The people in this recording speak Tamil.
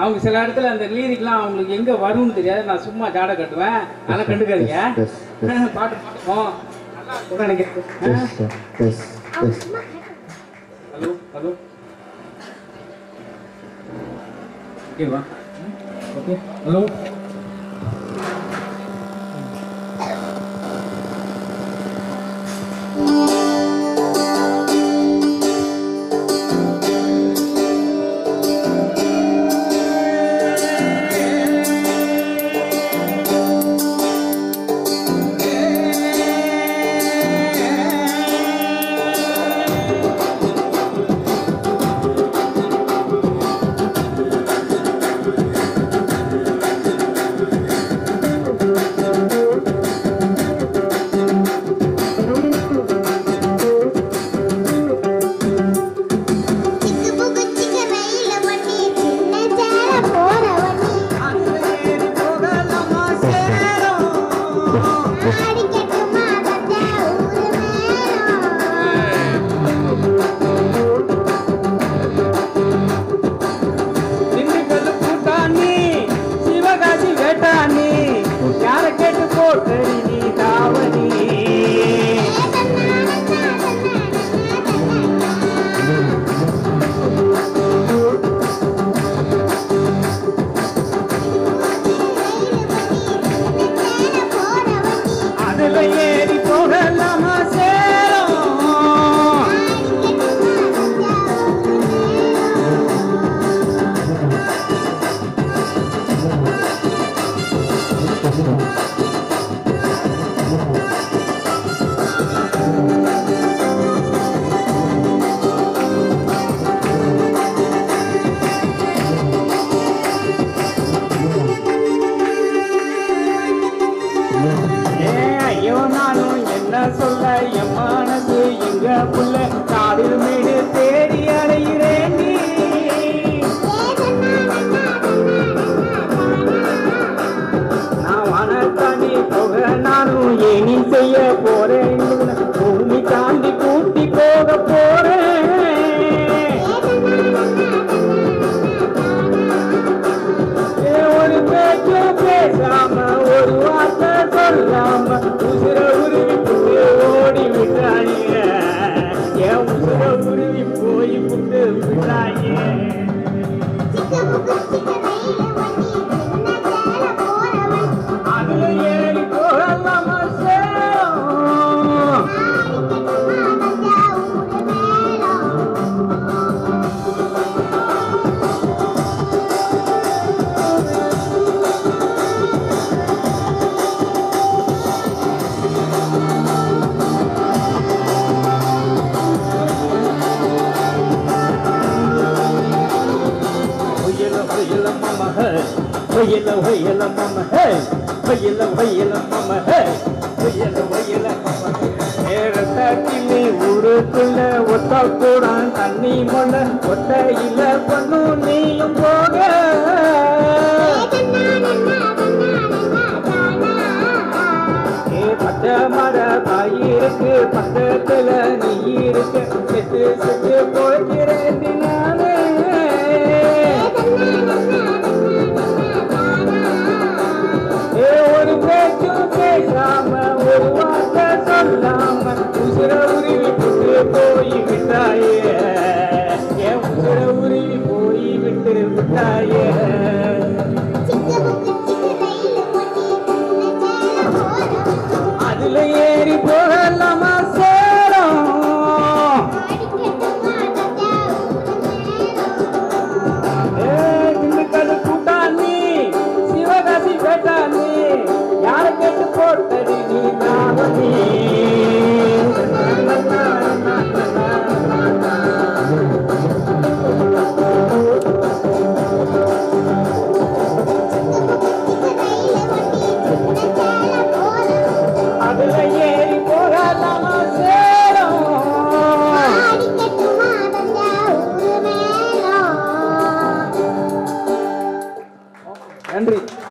அவங்க சில இடத்துல அந்த லிரிக்லாம் அவங்களுக்கு எங்க வரும்னு தெரியாது. நான் சும்மா ஜாட கட்டுவேன், அதெல்லாம் கண்டுக்காதீங்க. பாட்டு பாட்டுப்போம் நினைக்கிறேன். ஹலோ ஹலோ ஓகேவா? ஓகே ஹலோ சொல்ல என் மனசு எங்க புள்ள காடில் மேடு தேடி அடைகிறேன். நான் வனத்தாண்டி போக நானும் ஏனி செய்ய போறேன். பூமி தாண்டி கூட்டி போக போறேன். ஒரு பேச்சும் பேசாம ஒரு வார்த்தை சொல்லாம உசுர உருவி ஓடி விட்டாங்க. என் உசுர உருவி போய் விட்டு விட்டாங்க. அதுல ஏறி போகலாமா சேரும். Wayla wayla mama hey, wayla wayla mama hey, wayla wayla mama hey. ஏறத்தாக்கிலே ஊருக்குள்ள ஒத்த கூடான் தண்ணி மொள்ள ஒத்தையில பண்ணு நீயும் போக. பச்சை மர தாயிருக்கு பக்கத்துல நீ இருக்க செத்து செத்து போகிறேன் நானே. ஒரு பேச்சும் பேசாம ஒரு வார்த்தை சொல்லாம உசுர உருவி விட்டு போய் விட்டாயே. என் உசுர உருவி போய் விட்டு விட்டாயே. அதுல